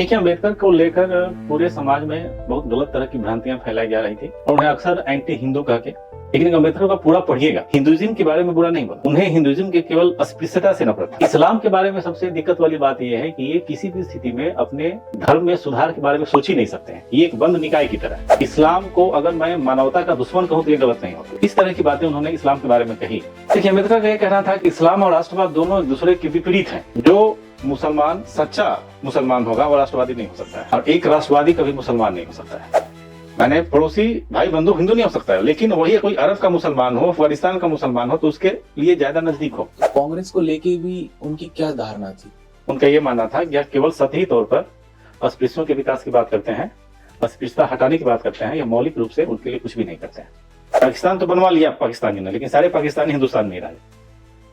देखिए, अम्बेडकर को लेकर पूरे समाज में बहुत गलत तरह की भ्रांतियां फैलाई जा रही थी और उन्हें अक्सर एंटी हिंदू कह के। लेकिन अम्बेडकर का पूरा पढ़िएगा, हिंदुइज्म के बारे में बुरा नहीं बोला, उन्हें हिंदुइज्म के केवल अस्पृश्यता से नफरत था। इस्लाम के बारे में सबसे दिक्कत वाली बात यह है कि ये किसी भी स्थिति में अपने धर्म में सुधार के बारे में सोच ही नहीं सकते हैं। ये एक बंद निकाय की तरह है। इस्लाम को अगर मैं मानवता का दुश्मन कहूँ तो ये गलत नहीं होता। इस तरह की बातें उन्होंने इस्लाम के बारे में कही। देखिए, अम्बेडकर का ये कहना था कि इस्लाम और राष्ट्रवाद दोनों एक दूसरे के विपरीत हैं। जो मुसलमान सच्चा मुसलमान होगा वो राष्ट्रवादी नहीं हो सकता है, और एक राष्ट्रवादी कभी मुसलमान नहीं हो सकता है। मैंने पड़ोसी भाई बंधु हिंदू नहीं हो सकता है, लेकिन वही कोई अरब का मुसलमान हो, अफगानिस्तान का मुसलमान हो तो उसके लिए ज्यादा नजदीक हो। कांग्रेस को लेके भी उनकी क्या धारणा थी? उनका ये मानना था कि यह केवल सतही तौर पर अस्पृश्यों के विकास की बात करते हैं, अस्पृश्यता हटाने की बात करते हैं, या मौलिक रूप से उनके लिए कुछ भी नहीं करते हैं। पाकिस्तान तो बनवा लिया पाकिस्तानी ने, लेकिन सारे पाकिस्तानी हिंदुस्तान में ही रह गए।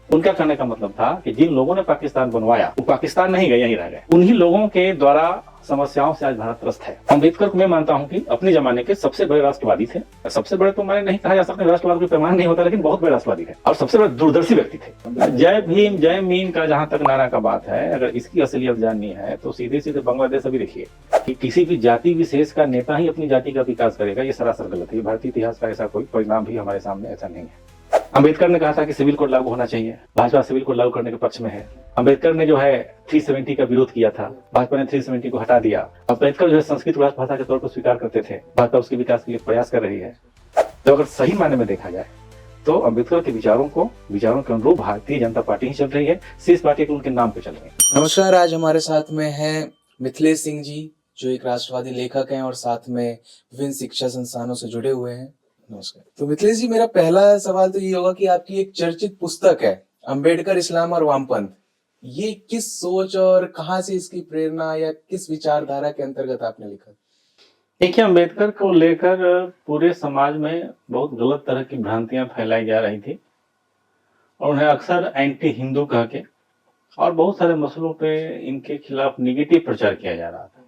उनका कहने का मतलब था कि जिन लोगों ने पाकिस्तान बनवाया वो पाकिस्तान नहीं गए, यहीं रह गए। उन्हीं लोगों के द्वारा समस्याओं से आज भारत त्रस्त है। अम्बेडकर को मैं मानता हूं कि अपने जमाने के सबसे बड़े राष्ट्रवादी थे। सबसे बड़े तो मैंने नहीं कहा जा सकता, राष्ट्रवाद कोई पैमाना नहीं होता, लेकिन बहुत बड़े राष्ट्रवादी थे और सबसे बड़े दूरदर्शी व्यक्ति थे। जय भीम जय मीम का जहां तक नारा का बात है, अगर इसकी असलियत जाननी है तो सीधे सीधे बांग्लादेश अभी देखिए कि किसी भी जाति विशेष का नेता ही अपनी जाति का विकास करेगा, ये सरासर गलत है। भारतीय इतिहास का ऐसा कोई परिणाम भी हमारे सामने ऐसा नहीं है। अम्बेडकर ने कहा था कि सिविल कोड लागू होना चाहिए, भाजपा सिविल कोड लागू करने के पक्ष में है। अम्बेडकर ने जो है 370 का विरोध किया था, भाजपा ने 370 को हटा दिया। अम्बेडकर जो है संस्कृत राष्ट्रभाषा के तौर पर स्वीकार करते थे, भाजपा उसके विकास के लिए प्रयास कर रही है। तो अगर सही मायने में देखा जाए तो अम्बेडकर के विचारों के अनुरूप भारतीय जनता पार्टी ही चल रही है, शेष पार्टी को उनके नाम पे चल रही है। नमस्कार, आज हमारे साथ में है मिथिलेश सिंह जी, जो एक राष्ट्रवादी लेखक हैं और साथ में विभिन्न शिक्षा संस्थानों से जुड़े हुए हैं। नमस्कार। तो मिथिलेश जी, मेरा पहला सवाल तो ये होगा कि आपकी एक चर्चित पुस्तक है अम्बेडकर, इस्लाम और वामपंथ, ये किस सोच और कहाँ से इसकी प्रेरणा या किस विचारधारा के अंतर्गत आपने लिखा? देखिए, अम्बेडकर को लेकर पूरे समाज में बहुत गलत तरह की भ्रांतियां फैलाई जा रही थी और उन्हें अक्सर एंटी हिंदू कह के और बहुत सारे मसलों पे इनके खिलाफ निगेटिव प्रचार किया जा रहा था।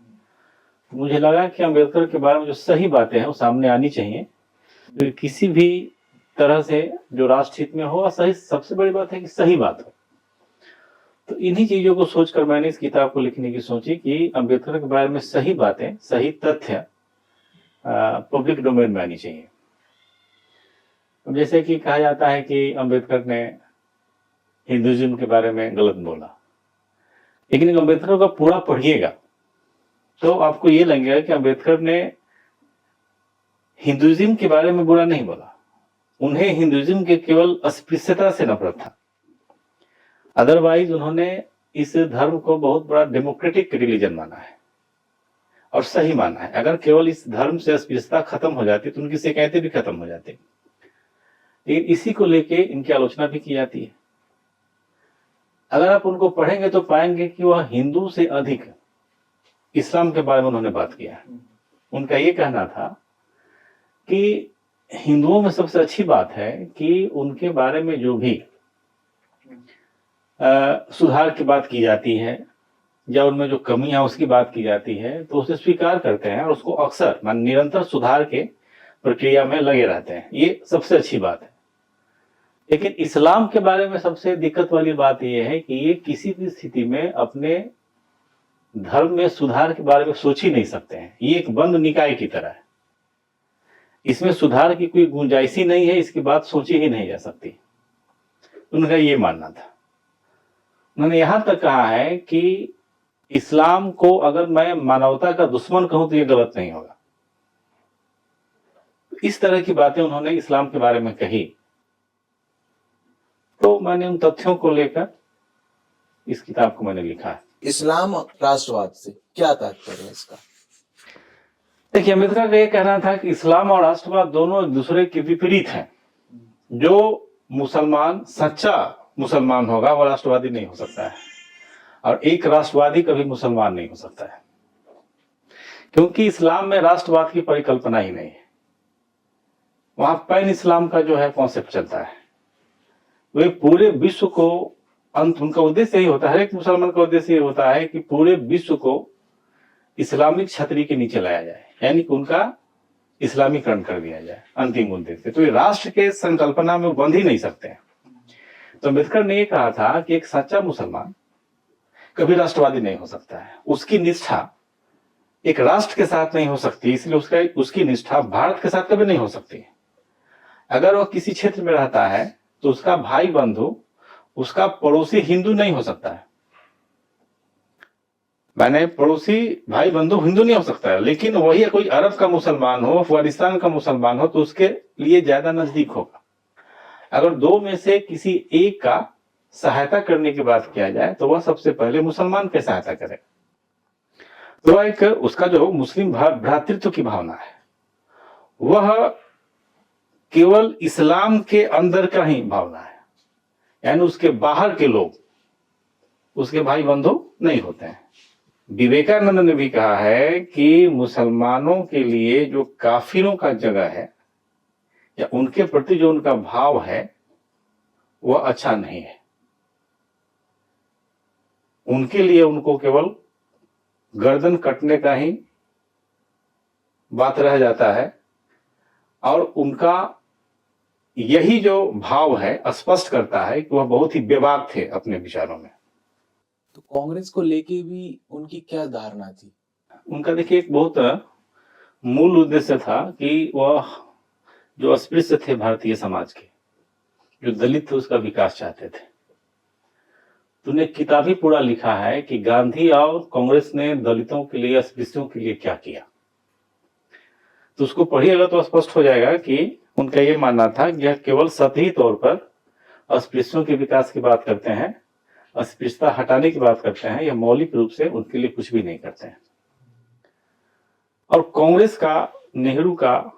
मुझे लगा कि अम्बेडकर के बारे में जो सही बातें हैं वो सामने आनी चाहिए, किसी भी तरह से जो राष्ट्र हित में हो, और सही सबसे बड़ी बात है कि सही बात हो। तो इन्हीं चीजों को सोचकर मैंने इस किताब को लिखने की सोची कि अम्बेडकर के बारे में सही बातें, सही तथ्य पब्लिक डोमेन में आनी चाहिए। जैसे कि कहा जाता है कि अम्बेडकर ने हिंदुइज्म के बारे में गलत बोला, लेकिन अम्बेडकर का पूरा पढ़िएगा तो आपको ये लगेगा कि अम्बेडकर ने हिंदुइज्म के बारे में बुरा नहीं बोला, उन्हें हिंदुइज्म के केवल अस्पृश्यता से नफरत था। अदरवाइज उन्होंने इस धर्म को बहुत बड़ा डेमोक्रेटिक रिलीजन माना है और सही माना है। अगर केवल इस धर्म से अस्पृश्यता खत्म हो जाती तो उनकी शिकायतें भी खत्म हो जाती, लेकिन इसी को लेके इनकी आलोचना भी की जाती है। अगर आप उनको पढ़ेंगे तो पाएंगे कि वह हिंदू से अधिक इस्लाम के बारे में उन्होंने बात किया है। उनका ये कहना था कि हिंदुओं में सबसे अच्छी बात है कि उनके बारे में जो भी सुधार की बात की जाती है या उनमें जो कमियां उसकी बात की जाती है तो उसे स्वीकार करते हैं और उसको अक्सर निरंतर सुधार के प्रक्रिया में लगे रहते हैं। ये सबसे अच्छी बात है। लेकिन इस्लाम के बारे में सबसे दिक्कत वाली बात यह है कि ये किसी भी स्थिति में अपने धर्म में सुधार के बारे में सोच ही नहीं सकते हैं। ये एक बंद निकाय की तरह है, इसमें सुधार की कोई गुंजाइश ही नहीं है, इसकी बात सोची ही नहीं जा सकती। उनका ये मानना था। उन्होंने यहां तक कहा है कि इस्लाम को अगर मैं मानवता का दुश्मन कहूं तो ये गलत नहीं होगा। इस तरह की बातें उन्होंने इस्लाम के बारे में कही, तो मैंने उन तथ्यों को लेकर इस किताब को मैंने लिखा है। इस्लाम राष्ट्रवाद से क्या तात्पर्य है इसका? देखिए, अम्बेडकर का ये कहना था कि इस्लाम और राष्ट्रवाद दोनों एक दूसरे के विपरीत हैं। जो मुसलमान सच्चा मुसलमान होगा वो राष्ट्रवादी नहीं हो सकता है, और एक राष्ट्रवादी कभी मुसलमान नहीं हो सकता है, क्योंकि इस्लाम में राष्ट्रवाद की परिकल्पना ही नहीं है। वहां पैन इस्लाम का जो है कॉन्सेप्ट चलता है। वे पूरे विश्व को उनका उद्देश्य यही होता है, हर एक मुसलमान का उद्देश्य ये होता है कि पूरे विश्व को इस्लामिक छतरी के नीचे लाया जाए, यानी कि उनका इस्लामीकरण कर दिया जाए अंतिम उद्देश्य। तो ये राष्ट्र के संकल्पना में बंध ही नहीं सकते हैं। तो अम्बेडकर ने ये कहा था कि एक सच्चा मुसलमान कभी राष्ट्रवादी नहीं हो सकता है। उसकी निष्ठा एक राष्ट्र के साथ नहीं हो सकती, इसलिए उसकी निष्ठा भारत के साथ कभी नहीं हो सकती। अगर वह किसी क्षेत्र में रहता है तो उसका भाई बंधु, उसका पड़ोसी हिंदू नहीं हो सकता है। मैंने पड़ोसी भाई बंधु हिंदू नहीं हो सकता है, लेकिन वही कोई अरब का मुसलमान हो, अफगानिस्तान का मुसलमान हो, तो उसके लिए ज्यादा नजदीक होगा। अगर दो में से किसी एक का सहायता करने की बात किया जाए तो वह सबसे पहले मुसलमान की सहायता करेगा। तो एक उसका जो मुस्लिम भ्रातृत्व की भावना है, वह केवल इस्लाम के अंदर का ही भावना है, यानी उसके बाहर के लोग उसके भाई बंधु नहीं होते हैं। विवेकानंद ने भी कहा है कि मुसलमानों के लिए जो काफिरों का जगह है या उनके प्रति जो उनका भाव है वह अच्छा नहीं है। उनके लिए उनको केवल गर्दन कटने का ही बात रह जाता है, और उनका यही जो भाव है स्पष्ट करता है कि वह बहुत ही बेबाक थे अपने विचारों में। तो कांग्रेस को लेके भी उनकी क्या धारणा थी? उनका देखिए एक बहुत मूल उद्देश्य था कि वह जो अस्पृश्य थे भारतीय समाज के, जो दलित थे, उसका विकास चाहते थे। तूने किताब ही पूरा लिखा है कि गांधी और कांग्रेस ने दलितों के लिए, अस्पृश्यों के लिए क्या किया। तो उसको पढ़िएगा तो स्पष्ट हो जाएगा कि उनका यह मानना था कि यह केवल सतही तौर पर अस्पृश्यों के विकास की बात करते हैं, अस्पृश्यता हटाने की बात करते हैं, यह मौलिक रूप से उनके लिए कुछ भी नहीं करते हैं। और कांग्रेस का, नेहरू का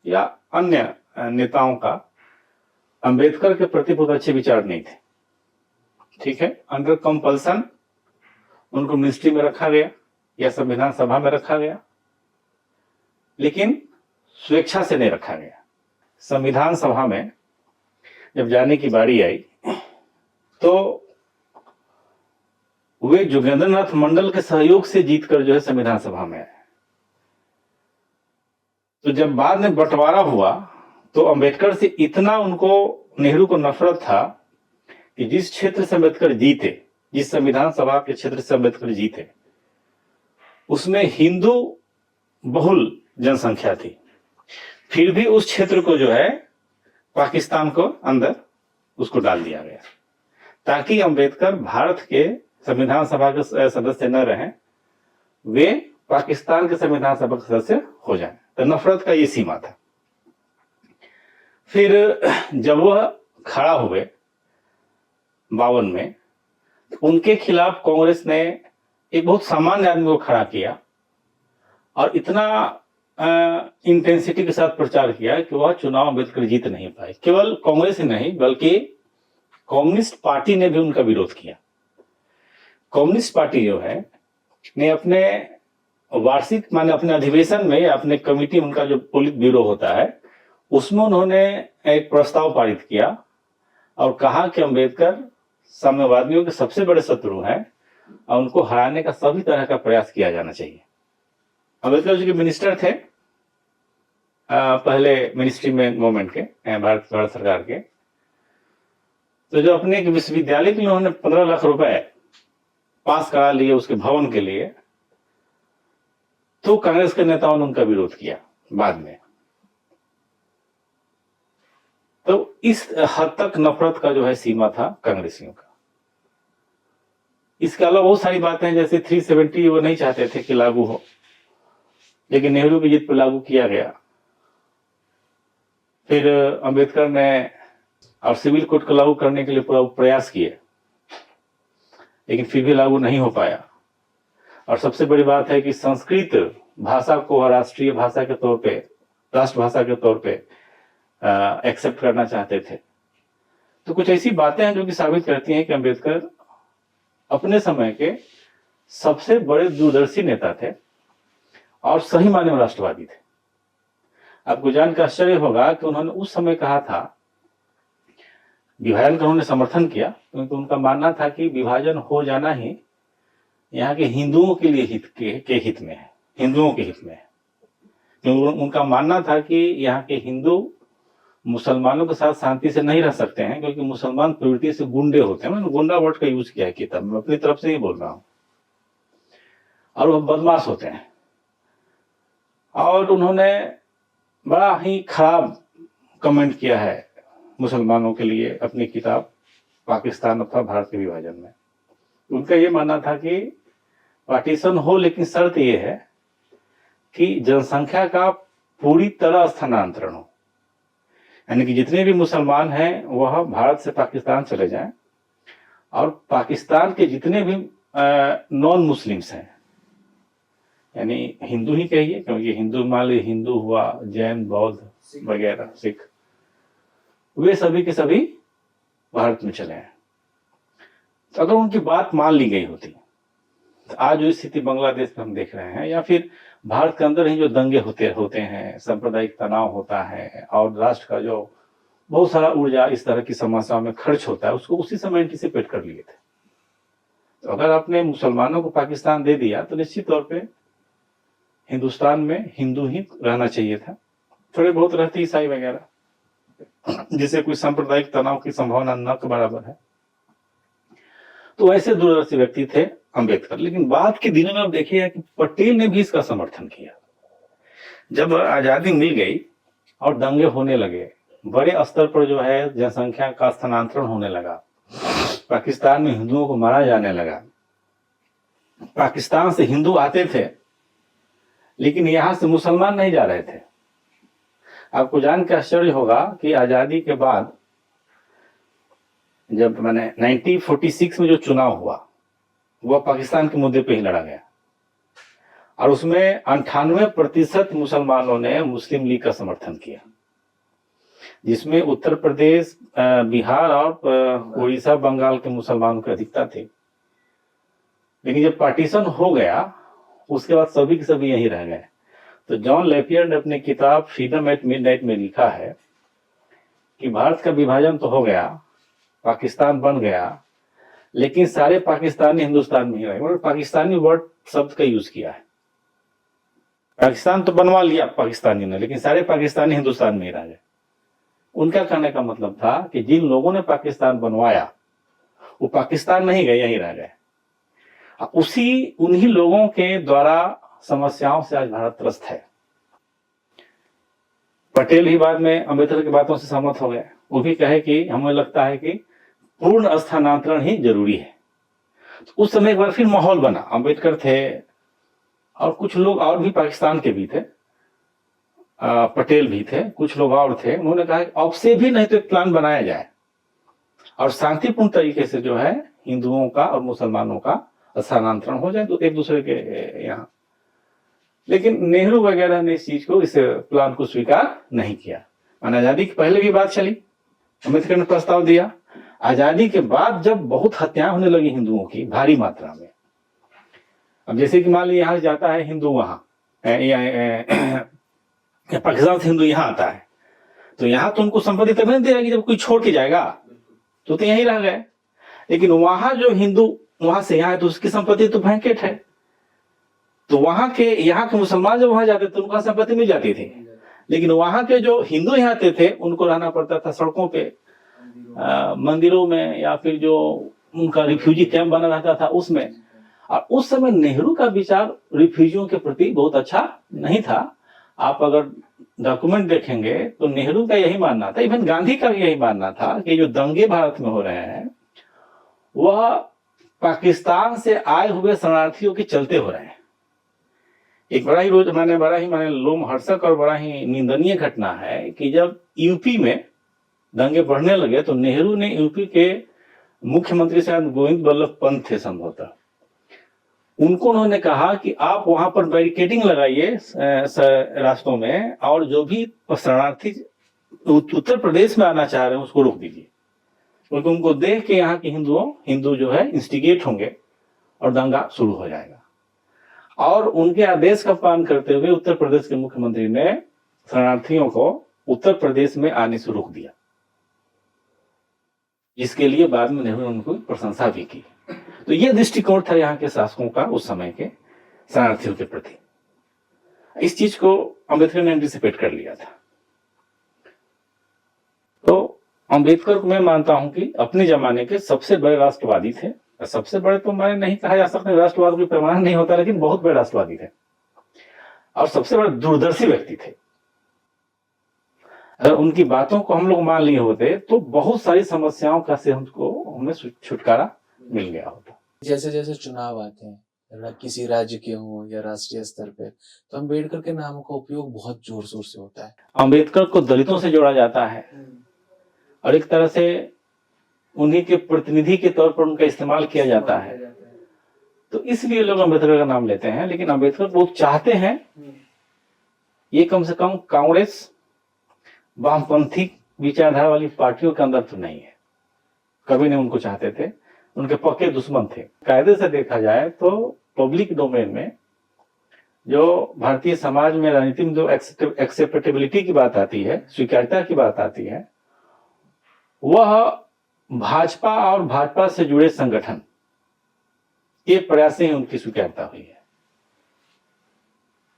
या अन्य नेताओं का अंबेडकर के प्रति बहुत अच्छे विचार नहीं थे। ठीक है, अंडर कंपल्सन उनको मिनिस्ट्री में रखा गया या संविधान सभा में रखा गया, लेकिन स्वेच्छा से नहीं रखा गया। संविधान सभा में जब जाने की बारी आई तो वे जोगेंद्रनाथ मंडल के सहयोग से जीतकर जो है संविधान सभा में आए। तो जब बाद में बंटवारा हुआ तो अंबेडकर से इतना उनको, नेहरू को नफरत था कि जिस क्षेत्र से अंबेडकर जीते, जिस संविधान सभा के क्षेत्र से अंबेडकर जीते, उसमें हिंदू बहुल जनसंख्या थी। फिर भी उस क्षेत्र को जो है पाकिस्तान को अंदर उसको डाल दिया गया ताकि अंबेडकर भारत के संविधान सभा के सदस्य न रहें, वे पाकिस्तान के संविधान सभा के सदस्य हो जाएं। तो नफरत का ये सीमा था। फिर जब वह खड़ा हुए 52 में, उनके खिलाफ कांग्रेस ने एक बहुत सामान्य आदमी को खड़ा किया और इतना इंटेंसिटी के साथ प्रचार किया कि वह चुनाव अंबेडकर जीत नहीं पाए। केवल कांग्रेस ही नहीं बल्कि कम्युनिस्ट पार्टी ने भी उनका विरोध किया। कम्युनिस्ट पार्टी जो है ने अपने वार्षिक, माने अपने अधिवेशन में, अपने कमिटी, उनका जो पोलित ब्यूरो होता है, उसमें उन्होंने एक प्रस्ताव पारित किया और कहा कि अंबेडकर साम्यवादियों के सबसे बड़े शत्रु हैं और उनको हराने का सभी तरह का प्रयास किया जाना चाहिए। अंबेडकर जी के मिनिस्टर थे पहले मिनिस्ट्री में मूवमेंट के, भारत सरकार के। तो जो अपने विश्वविद्यालय के लिए उन्होंने 15 लाख रुपए पास करा लिए उसके भवन के लिए, तो कांग्रेस के नेताओं ने उनका विरोध किया बाद में। तो इस हद तक नफरत का जो है सीमा था कांग्रेसियों का। इसके अलावा बहुत सारी बातें हैं, जैसे 370 वो नहीं चाहते थे कि लागू हो, लेकिन नेहरू की जीत पर लागू किया गया। फिर अंबेडकर ने और सिविल कोड को लागू करने के लिए पूरा प्रयास किए, लेकिन फिर भी लागू नहीं हो पाया। और सबसे बड़ी बात है कि संस्कृत भाषा को राष्ट्रीय भाषा के तौर पे, राष्ट्रभाषा के तौर पे एक्सेप्ट करना चाहते थे। तो कुछ ऐसी बातें हैं जो कि साबित करती हैं कि अंबेडकर अपने समय के सबसे बड़े दूरदर्शी नेता थे और सही मायने में राष्ट्रवादी थे। आपको जानकर आश्चर्य होगा कि उन्होंने उस समय कहा था, विभाजन का उन्होंने समर्थन किया क्योंकि उनका मानना था कि विभाजन हो जाना ही यहाँ के हिंदुओं के लिए हित में है, हिंदुओं के हित में है। क्योंकि उनका मानना था कि यहाँ के हिंदू मुसलमानों के साथ शांति से नहीं रह सकते हैं, क्योंकि मुसलमान प्रवृत्ति से गुंडे होते हैं। मैंने गुंडा वर्ड का यूज किया है किताब में, अपनी तरफ से ही बोल रहा हूं, और वह बदमाश होते हैं। और उन्होंने बड़ा ही खराब कमेंट किया है मुसलमानों के लिए अपनी किताब पाकिस्तान अथवा भारत के विभाजन में। उनका ये मानना था कि पार्टीशन हो, लेकिन शर्त ये है कि जनसंख्या का पूरी तरह स्थानांतरण हो, यानी कि जितने भी मुसलमान हैं वह भारत से पाकिस्तान चले जाएं, और पाकिस्तान के जितने भी नॉन मुस्लिम्स हैं, यानी हिंदू ही कहिए, क्योंकि हिंदू मान लीजिए हिंदू हुआ, जैन, बौद्ध वगैरह, सिख, वे सभी के सभी भारत में चले हैं। तो अगर उनकी बात मान ली गई होती तो आज जो स्थिति बांग्लादेश में हम देख रहे हैं, या फिर भारत के अंदर ही जो दंगे होते हैं, सांप्रदायिक तनाव होता है, और राष्ट्र का जो बहुत सारा ऊर्जा इस तरह की समस्याओं में खर्च होता है, उसको उसी समय एंटिसिपेट कर लिए थे। तो अगर आपने मुसलमानों को पाकिस्तान दे दिया तो निश्चित तौर पे हिंदुस्तान में हिंदू ही रहना चाहिए था, थोड़े बहुत रहते ईसाई वगैरह, जिसे कोई सांप्रदायिक तनाव की संभावना न के बराबर है। तो ऐसे दूरदर्शी व्यक्ति थे अंबेडकर। लेकिन बाद के दिनों में आप देखिए कि पटेल ने भी इसका समर्थन किया। जब आजादी मिल गई और दंगे होने लगे, बड़े स्तर पर जो है जनसंख्या का स्थानांतरण होने लगा, पाकिस्तान में हिंदुओं को मारा जाने लगा, पाकिस्तान से हिंदू आते थे लेकिन यहां से मुसलमान नहीं जा रहे थे। आपको जान के आश्चर्य होगा कि आजादी के बाद जब 1946 में जो चुनाव हुआ वह पाकिस्तान के मुद्दे पे ही लड़ा गया, और उसमें 98% मुसलमानों ने मुस्लिम लीग का समर्थन किया, जिसमें उत्तर प्रदेश, बिहार और उड़ीसा, बंगाल के मुसलमानों की अधिकता थी। लेकिन जब पार्टीशन हो गया उसके बाद सभी के सभी यहीं रह गए। तो जॉन लेपियर ने अपनी किताब फ्रीडम एट मिडनाइट में लिखा है कि भारत का विभाजन तो हो गया, पाकिस्तान बन गया, लेकिन सारे पाकिस्तानी हिंदुस्तान में ही रहे। और पाकिस्तानी वर्ड शब्द का यूज किया है। पाकिस्तान तो बनवा लिया पाकिस्तानी ने, लेकिन सारे पाकिस्तानी हिंदुस्तान में ही रह गए। उनका कहने का मतलब था कि जिन लोगों ने पाकिस्तान बनवाया वो पाकिस्तान नहीं गए, यहीं रह गए। उन्हीं लोगों के द्वारा समस्याओं से आज भारत त्रस्त है। पटेल ही बाद में अम्बेडकर की बातों से सहमत हो गए। वो भी कहे कि हमें लगता है कि पूर्ण स्थानांतरण ही जरूरी है। तो उस समय एक बार फिर माहौल बना। अम्बेडकर थे और कुछ लोग और भी पाकिस्तान के भी थे, पटेल भी थे, कुछ लोग और थे। उन्होंने कहा कि अब से भी नहीं तो एक प्लान बनाया जाए और शांतिपूर्ण तरीके से जो है हिंदुओं का और मुसलमानों का स्थानांतरण हो जाए तो एक दूसरे के यहाँ। लेकिन नेहरू वगैरह ने इस चीज को, इस प्लान को स्वीकार नहीं किया। आजादी के पहले भी बात चली, अम्बेडकर ने प्रस्ताव दिया। आजादी के बाद जब बहुत हत्याएं होने लगी हिंदुओं की भारी मात्रा में, अब जैसे कि मान लीजिए यहाँ जाता है हिंदू, वहां पाकिस्तान से हिंदू यहाँ आता है, तो यहाँ तो उनको संपत्ति तभी नहीं देगी जब कोई छोड़ के जाएगा, तो यहीं रह गए। लेकिन वहां जो हिंदू वहां से यहाँ है तो उसकी संपत्ति तो भैंकेट है। तो वहां के यहाँ के मुसलमान जब वहां जाते थे उनका संपत्ति मिल जाती थी, लेकिन वहां के जो हिंदू यहाँ आते थे उनको रहना पड़ता था सड़कों पे, मंदिरों में, या फिर जो उनका रिफ्यूजी कैंप बना रहता था उसमें। और उस समय नेहरू का विचार रिफ्यूजियों के प्रति बहुत अच्छा नहीं था। आप अगर डॉक्यूमेंट देखेंगे तो नेहरू का यही मानना था, इवन गांधी का भी यही मानना था कि जो दंगे भारत में हो रहे हैं वह पाकिस्तान से आए हुए शरणार्थियों के चलते हो रहे हैं। एक बड़ा ही लोमहर्षक और बड़ा ही निंदनीय घटना है कि जब यूपी में दंगे बढ़ने लगे तो नेहरू ने यूपी के मुख्यमंत्री शायद गोविंद बल्लभ पंत थे संभवतः, उनको उन्होंने कहा कि आप वहां पर बैरिकेडिंग लगाइए रास्तों में, और जो भी शरणार्थी उत्तर प्रदेश में आना चाह रहे हैं उसको रोक दीजिए, क्योंकि उनको देख के यहाँ के हिंदू जो है इंस्टिगेट होंगे और दंगा शुरू हो जाएगा। और उनके आदेश का पालन करते हुए उत्तर प्रदेश के मुख्यमंत्री ने शरणार्थियों को उत्तर प्रदेश में आने से रोक दिया, जिसके लिए बाद में नेहरू ने उनको प्रशंसा भी की। तो यह दृष्टिकोण था यहाँ के शासकों का उस समय के शरणार्थियों के प्रति। इस चीज को अम्बेडकर ने एंटिसिपेट कर लिया था। तो अम्बेडकर को मैं मानता हूं कि अपने जमाने के सबसे बड़े राष्ट्रवादी थे। सबसे बड़े तो मैंने नहीं कहा जा सकता, राष्ट्रवाद कोई पैमाना नहीं होता, लेकिन बहुत बड़े राष्ट्रवादी थे। और सबसे बड़े दूरदर्शी व्यक्ति थे। अगर उनकी बातों को हम लोग मान लिए होते तो बहुत सारी समस्याओं का से हमें छुटकारा मिल गया होता। जैसे जैसे चुनाव आते हैं किसी राज्य के हों या राष्ट्रीय स्तर पे, तो अम्बेडकर के नाम का उपयोग बहुत जोर शोर से होता है। अम्बेडकर को दलितों से जोड़ा जाता है और एक तरह से उन्हीं के प्रतिनिधि के तौर पर उनका इस्तेमाल किया जाता है, तो इसलिए लोग अम्बेडकर का नाम लेते हैं। लेकिन अम्बेडकर वो चाहते हैं ये कम से कम कांग्रेस वामपंथी विचारधारा वाली पार्टियों के अंदर तो नहीं है, कभी नहीं उनको चाहते थे, उनके पक्के दुश्मन थे। कायदे से देखा जाए तो पब्लिक डोमेन में जो भारतीय समाज में राजनीति में जो एक्सेप्टेबिलिटी की बात आती है, स्वीकार्यता की बात आती है, वह भाजपा और भाजपा से जुड़े संगठन के प्रयास से ही उनकी स्वीकार्यता हुई है।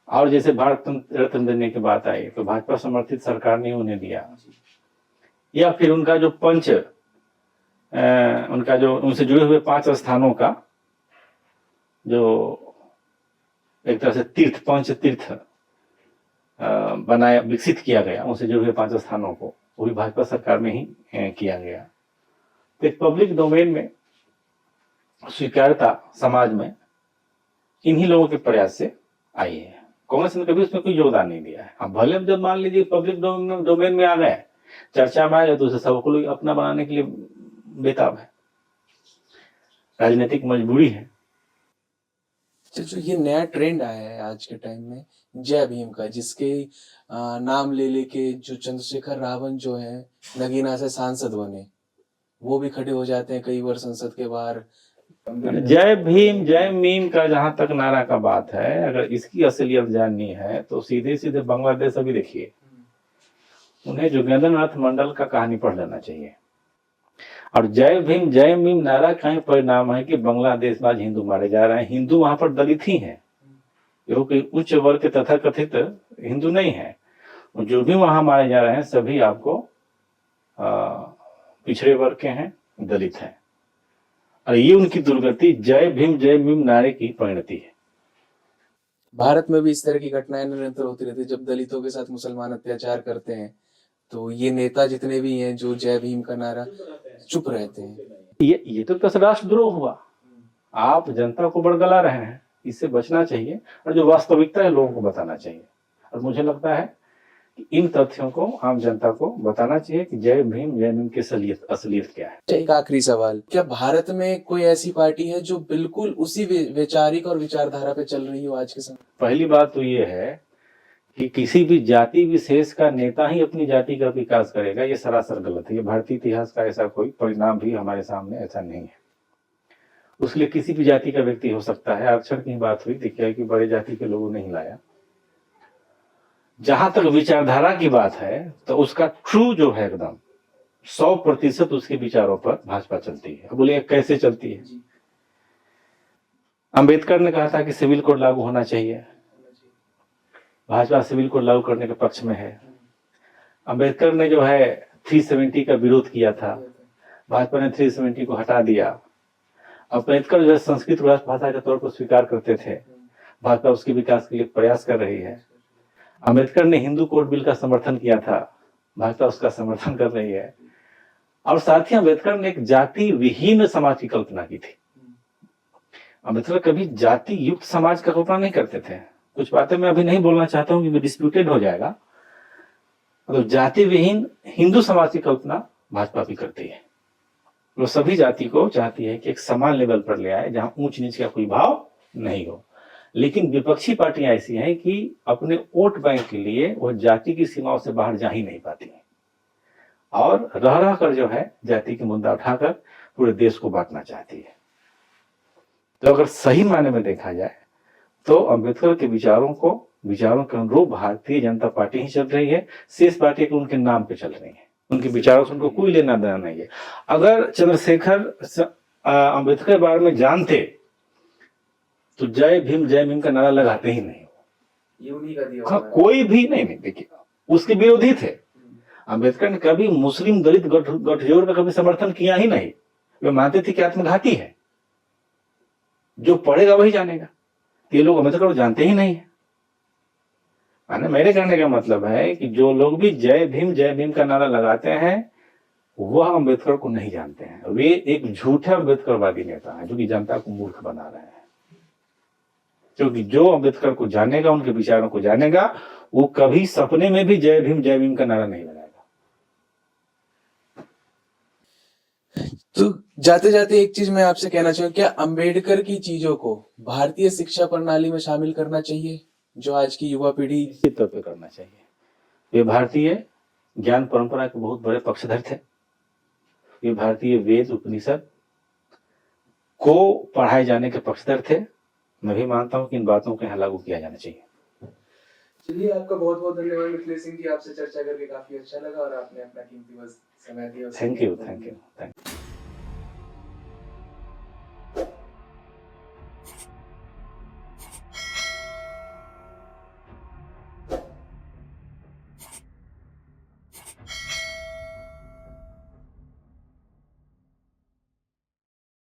और जैसे भारत रत्न देने की बात आई तो भाजपा समर्थित सरकार ने उन्हें दिया, या फिर उनका जो पंच उनका जो उनसे जुड़े हुए 5 स्थानों का जो एक तरह से पंच तीर्थ बनाया, विकसित किया गया, उनसे जुड़े हुए 5 स्थानों को वो भी भाजपा सरकार में ही किया गया। तो एक पब्लिक डोमेन में स्वीकार्यता समाज में इन्हीं लोगों के प्रयास से आई है। कांग्रेस ने कभी उसमें कोई योगदान नहीं दिया है। अब भले जब मान लीजिए पब्लिक डोमेन में आ गए, चर्चा में आ गए, तो उसे सबको लोग अपना बनाने के लिए बेताब है, राजनीतिक मजबूरी है। जो ये नया ट्रेंड आया है आज के टाइम में जय भीम का, जिसके नाम ले लेके जो चंद्रशेखर रावण जो है नगीना से सांसद बने, वो भी खड़े हो जाते हैं कई बार संसद के बाहर। जय भीम जय मीम का जहां तक नारा का बात है, अगर इसकी असलियत जाननी है तो सीधे सीधे बांग्लादेश अभी देखिए, उन्हें जोगेंद्रनाथ मंडल का कहानी पढ़ लेना चाहिए। और जय भीम जय मीम नारा का ही परिणाम है कि बांग्लादेश में आज हिंदू मारे जा रहे हैं। हिंदू वहां पर दलित ही हैं, क्योंकि उच्च वर्ग के तथाकथित हिंदू नहीं है। जो भी वहां मारे जा रहे हैं सभी आपको पिछड़े वर्ग के हैं, दलित हैं। और ये उनकी दुर्गति जय भीम जय मीम नारे की परिणति है। भारत में भी इस तरह की घटनाएं निरंतर होती रहती है। जब दलितों के साथ मुसलमान अत्याचार करते हैं तो ये नेता जितने भी हैं जो जय भीम का नारा चुप रहते हैं। ये तो राष्ट्रद्रोह हुआ। आप जनता को बड़गला रहे हैं, इससे बचना चाहिए और जो वास्तविकता है लोगों को बताना चाहिए। और मुझे लगता है कि इन तथ्यों को आम जनता को बताना चाहिए कि जय भीम की असलियत क्या है। एक आखिरी सवाल, क्या भारत में कोई ऐसी पार्टी है जो बिल्कुल उसी वैचारिक और विचारधारा पे चल रही हो आज के समय? पहली बात तो ये है कि किसी भी जाति विशेष का नेता ही अपनी जाति का विकास करेगा, ये सरासर गलत है। ये भारतीय इतिहास का ऐसा कोई परिणाम भी हमारे सामने ऐसा नहीं है। उसके लिए किसी भी जाति का व्यक्ति हो सकता है। आरक्षण की बात हुई, देखिए कि बड़े जाति के लोगों ने ही लाया। जहां तक विचारधारा की बात है तो उसका ट्रू जो है एकदम 100% उसके विचारों पर भाजपा चलती है। बोलिए कैसे चलती है? अंबेडकर ने कहा था कि सिविल कोड लागू होना चाहिए, भाजपा सिविल कोड लागू करने के पक्ष में है। अंबेडकर ने जो है 370 का विरोध किया था, भाजपा ने 370 को हटा दिया। अंबेडकर जो है संस्कृत राष्ट्रभाषा के तौर पर स्वीकार करते थे, भाजपा उसके विकास के लिए प्रयास कर रही है। अंबेडकर ने हिंदू कोड बिल का समर्थन किया था, भाजपा उसका समर्थन कर रही है। और साथ ही अंबेडकर ने एक जाति विहीन समाज की कल्पना की थी। अंबेडकर कभी जाति युक्त समाज का कल्पना नहीं करते थे। कुछ बातें मैं अभी नहीं बोलना चाहता हूं क्योंकि डिस्प्यूटेड हो जाएगा। तो जाति विहीन हिंदू समाज की कल्पना भाजपा भी करती है। वो सभी जाति को चाहती है कि एक समान लेवल पर ले आए, जहां ऊंच नीच का कोई भाव नहीं हो। लेकिन विपक्षी पार्टियां ऐसी हैं कि अपने वोट बैंक के लिए वो जाति की सीमाओं से बाहर जा ही नहीं पाती हैं और रह रह कर जो है जाति की मुद्दा उठाकर पूरे देश को बांटना चाहती है। तो अगर सही मायने में देखा जाए तो अंबेडकर के विचारों के अनुरूप भारतीय जनता पार्टी ही चल रही है। शेष पार्टी को उनके नाम पे चल रही है, उनके विचारों से उनको कोई लेना देना नहीं है। अगर चंद्रशेखर अंबेडकर के बारे में जानते तो जय भीम जय मीम का नारा लगाते ही नहीं। ये उन्हीं का दिया हाँ, कोई भी नहीं देखिए, उसके विरोधी थे। अंबेडकर ने कभी मुस्लिम दलित गठजोड़ का कभी समर्थन किया ही नहीं। वे मानते थे कि आत्मघाती है, जो पढ़ेगा वही जानेगा। ये लोग अंबेडकर को जानते ही नहीं है। माने मेरे कहने का मतलब है कि जो लोग भी जय भीम का नारा लगाते हैं वह अम्बेडकर को नहीं जानते हैं। वे एक झूठे अम्बेडकरवादी नेता हैं जो कि जनता को मूर्ख बना रहे हैं। क्योंकि जो अम्बेडकर को जानेगा, उनके विचारों को जानेगा, वो कभी सपने में भी जय भीम का नारा नहीं लगाएगा। तो जाते जाते एक चीज मैं आपसे कहना चाहूँ, क्या अंबेडकर की चीजों को भारतीय शिक्षा प्रणाली में शामिल करना चाहिए, जो आज की युवा पीढ़ी? निश्चित तौर पर करना चाहिए। वे भारतीय ज्ञान परंपरा के बहुत बड़े पक्षधर थे। वे भारतीय वेद उपनिषद को पढ़ाए जाने के पक्षधर थे। मैं भी मानता हूं कि इन बातों को यहाँ लागू किया जाना चाहिए। चलिए, आपका बहुत बहुत धन्यवाद मिथिलेश सिंह जी, आपसे चर्चा करके काफी अच्छा लगा और आपने अपना कीमती वक्त समय दिया। Thank you.